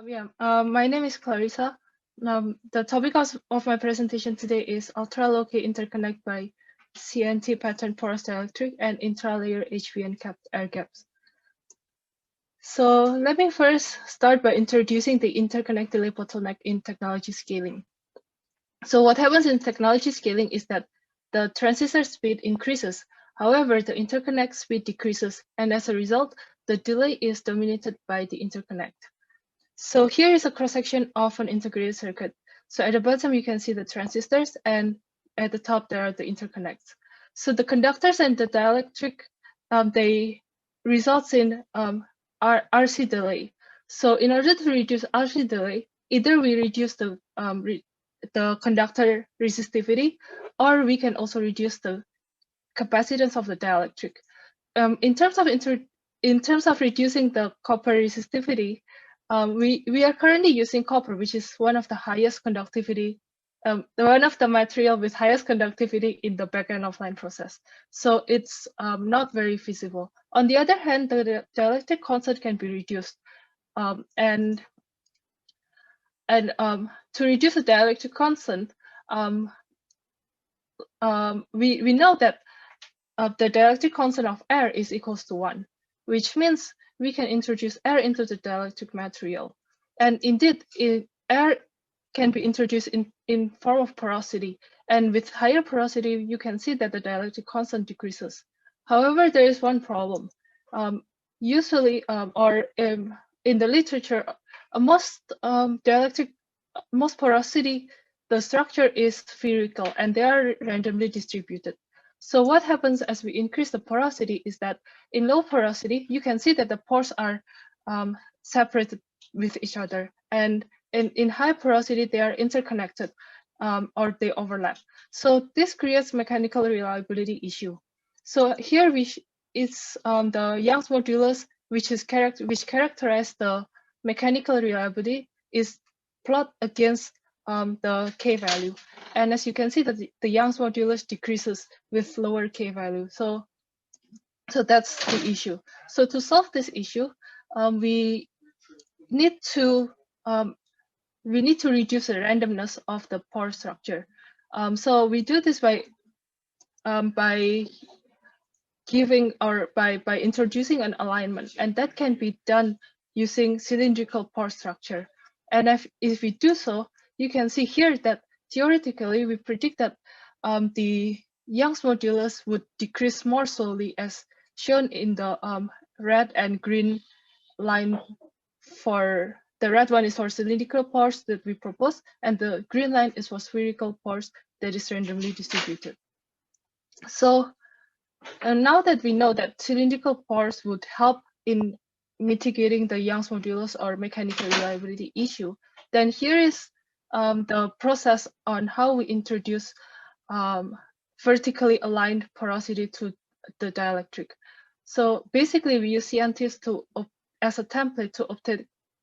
My name is Clarissa. The topic of my presentation today is Ultralow-k Interconnect by CNT-patterned porous dielectric and intra-layer HVN capped air gaps. So let me first start by introducing the interconnect delay bottleneck in technology scaling. So what happens in technology scaling is that the transistor speed increases. However, the interconnect speed decreases, and as a result, the delay is dominated by the interconnect. So here is a cross-section of an integrated circuit. So at the bottom, you can see the transistors, and at the top, there are the interconnects. So the conductors and the dielectric, they result in RC delay. So in order to reduce RC delay, either we reduce the conductor resistivity, or we can also reduce the capacitance of the dielectric. In terms of reducing the copper resistivity, we are currently using copper, which is one of the highest conductivity, one of the material with highest conductivity in the back-end of line process. So it's not very feasible. On the other hand, the dielectric constant can be reduced. And to reduce the dielectric constant, we know that the dielectric constant of air is equals to 1, which means we can introduce air into the dielectric material. And indeed, air can be introduced in form of porosity. And with higher porosity, you can see that the dielectric constant decreases. However, there is one problem. Usually, in the literature, most porosity, the structure is spherical and they are randomly distributed. So what happens as we increase the porosity is that in low porosity, you can see that the pores are separated with each other. And in high porosity, they are interconnected or they overlap. So this creates mechanical reliability issue. So here it's the Young's modulus, which characterize the mechanical reliability, is plot against the K value. And as you can see that the Young's modulus decreases with lower K value. So that's the issue. So to solve this issue, we need to reduce the randomness of the pore structure. So we do this by giving or by introducing an alignment, and that can be done using cylindrical pore structure. And if we do so, you can see here that theoretically we predict that the Young's modulus would decrease more slowly, as shown in the red and green line. For the red one is for cylindrical pores that we propose, and the green line is for spherical pores that is randomly distributed. So now that we know that cylindrical pores would help in mitigating the Young's modulus or mechanical reliability issue, then here is the process on how we introduce vertically aligned porosity to the dielectric. So basically, we use CNTs as a template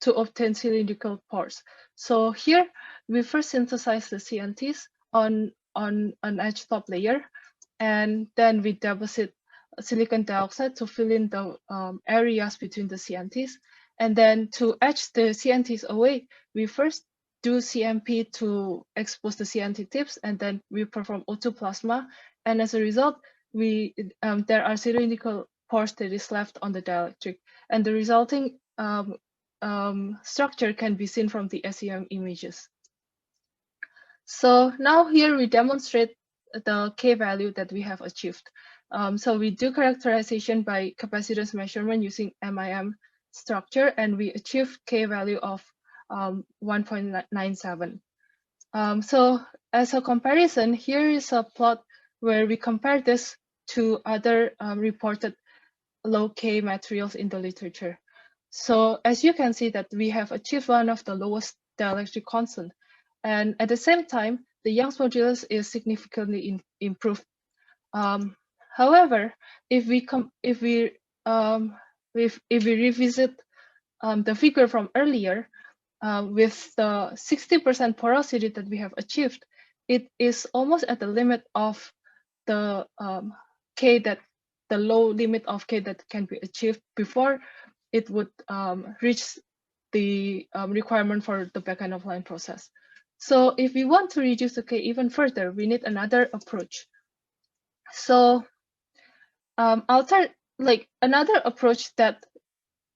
to obtain cylindrical pores. So here we first synthesize the CNTs on an edge top layer, and then we deposit silicon dioxide to fill in the areas between the CNTs. And then to etch the CNTs away, we first do CMP to expose the CNT tips, and then we perform O2 plasma. And as a result, there are cylindrical pores that is left on the dielectric, and the resulting structure can be seen from the SEM images. So now here we demonstrate the K value that we have achieved. So we do characterization by capacitance measurement using MIM structure, and we achieve K value of 1.97. So as a comparison, here is a plot where we compare this to other reported low K materials in the literature. So as you can see that we have achieved one of the lowest dielectric constant, and at the same time, the Young's modulus is significantly improved. However, if we revisit the figure from earlier, with the 60% porosity that we have achieved, it is almost at the limit of the K the low limit of K that can be achieved before it would reach the requirement for the backend of line process. So if we want to reduce the K even further, we need another approach. So another approach that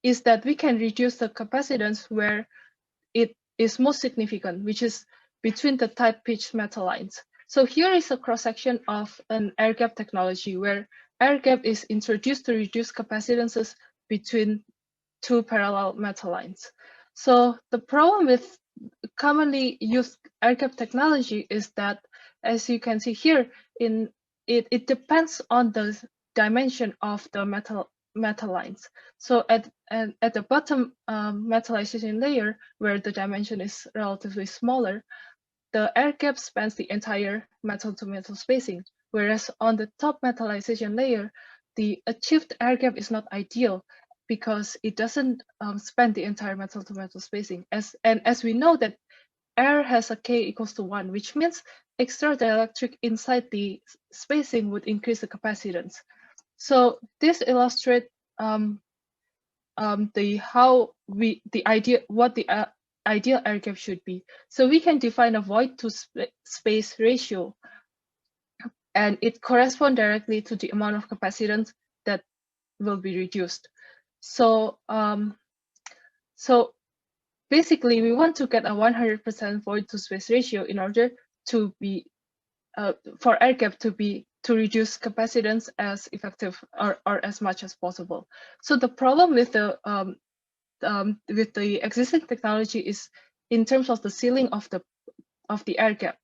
is that we can reduce the capacitance where it is most significant, which is between the tight pitch metal lines. So here is a cross-section of an air gap technology where air gap is introduced to reduce capacitances between two parallel metal lines. So the problem with commonly used air gap technology is that, as you can see here, it depends on the dimension of the metal lines. So at the bottom metallization layer, where the dimension is relatively smaller, the air gap spans the entire metal to metal spacing, whereas on the top metallization layer, the achieved air gap is not ideal because it doesn't span the entire metal to metal spacing. As we know that air has a K equals to 1, which means extra dielectric inside the spacing would increase the capacitance. So this illustrates what the ideal air gap should be. So we can define a void to space ratio, and it corresponds directly to the amount of capacitance that will be reduced. So basically, we want to get a 100% void to space ratio in order to be for air gap to reduce capacitance as effective or as much as possible. So the problem with the existing technology is in terms of the sealing of the air gap.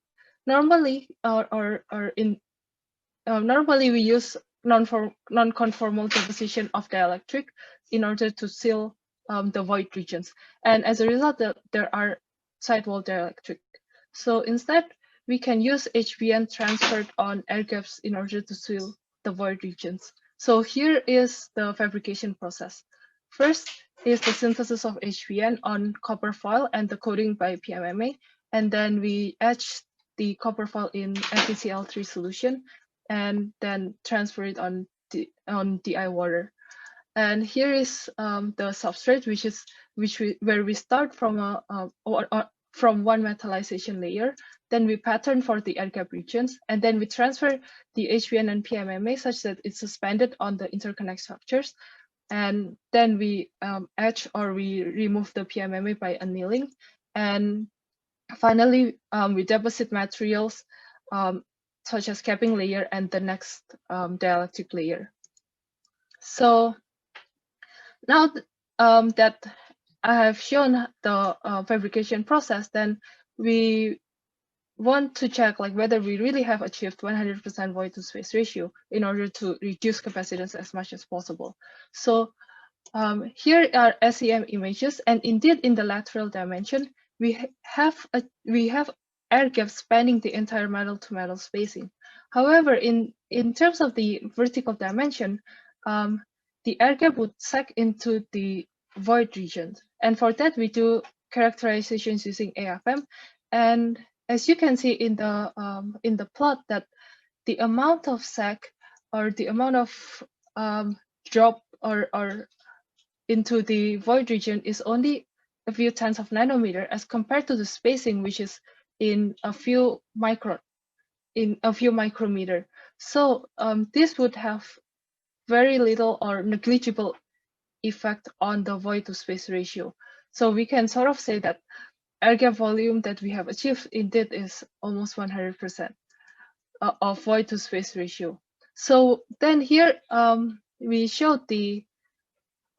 Normally, normally we use non-conformal deposition of dielectric in order to seal the void regions, and as a result, there are sidewall dielectric. So instead, we can use HBN transferred on air gaps in order to seal the void regions. So here is the fabrication process. First is the synthesis of HBN on copper foil and the coating by PMMA, and then we etch the copper foil in FeCl3 solution, and then transfer it on DI water. And here is the substrate, where we start from from one metallization layer. Then we pattern for the air gap regions, and then we transfer the HBN and PMMA such that it's suspended on the interconnect structures. And then we etch or we remove the PMMA by annealing. And finally, we deposit materials such as capping layer and the next dielectric layer. So now that I have shown the fabrication process, then we want to check whether we really have achieved 100% void to space ratio in order to reduce capacitance as much as possible. So here are SEM images, and indeed in the lateral dimension, we have air gaps spanning the entire metal to metal spacing. However, in terms of the vertical dimension, the air gap would sag into the void region. And for that, we do characterizations using AFM. And as you can see in the plot, that the amount of sag or the amount of drop or into the void region is only a few tenths of nanometer as compared to the spacing, which is in a few micrometer. So this would have very little or negligible effect on the void to space ratio. So we can sort of say that air gap volume that we have achieved indeed is almost 100% of void to space ratio. So then here we showed the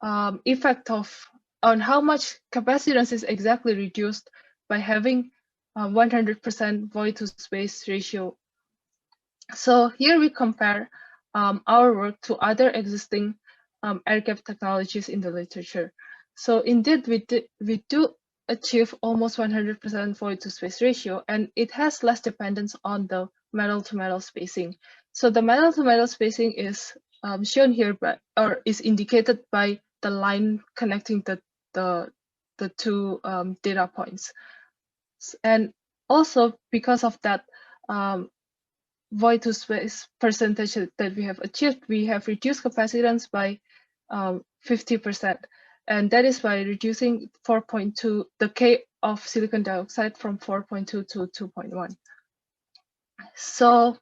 effect on how much capacitance is exactly reduced by having 100% void to space ratio. So here we compare our work to other existing air gap technologies in the literature. So indeed, we do achieve almost 100% void to space ratio, and it has less dependence on the metal to metal spacing. So the metal to metal spacing is shown here, or is indicated by the line connecting the two data points. And also because of that void to space percentage that we have achieved, we have reduced capacitance by 50%. And that is by reducing 4.2, the K of silicon dioxide from 4.2 to 2.1. So,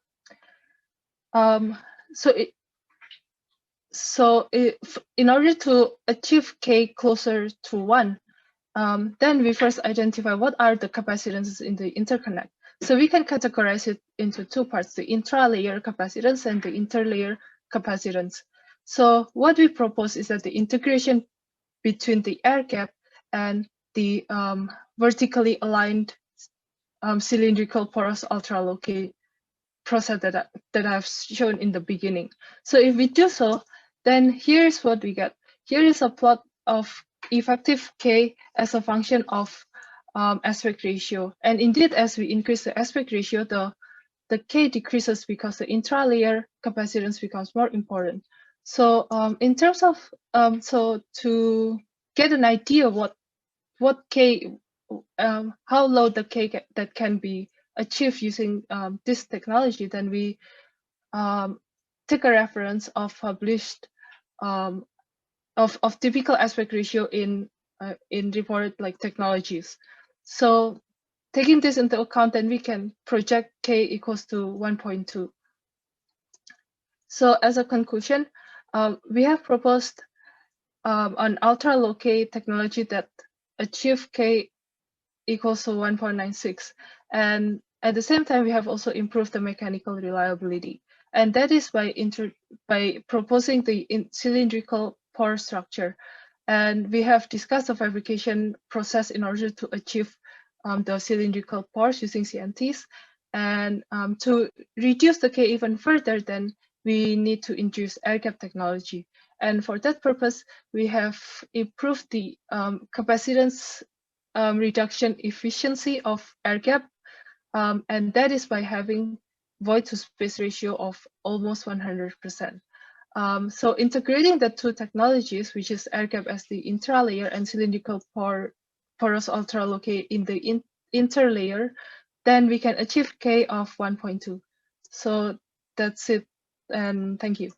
in order to achieve K closer to 1, then we first identify what are the capacitances in the interconnect. So we can categorize it into two parts, the intra-layer capacitance and the interlayer capacitance. So what we propose is that the integration between the air gap and the vertically aligned cylindrical porous ultralow-k process that I've shown in the beginning. So if we do so, then here's what we get. Here is a plot of effective K as a function of aspect ratio. And indeed, as we increase the aspect ratio, the K decreases because the intra-layer capacitance becomes more important. So in terms of, so to get an idea what K, how low the K that can be achieved using this technology, then we take a reference of published of typical aspect ratio in reported like technologies. So taking this into account, then we can project K equals to 1.2. So as a conclusion, we have proposed an ultra-low-K technology that achieve K equals to 1.96. And at the same time, we have also improved the mechanical reliability. And that is by proposing the cylindrical pore structure. And we have discussed the fabrication process in order to achieve the cylindrical pores using CNTs. And to reduce the K even further, then we need to introduce air gap technology. And for that purpose, we have improved the capacitance reduction efficiency of air gap, and that is by having void to space ratio of almost 100%. So integrating the two technologies, which is air gap as the intra-layer and cylindrical porous ultralow-k in the interlayer, then we can achieve K of 1.2. So that's it, and thank you.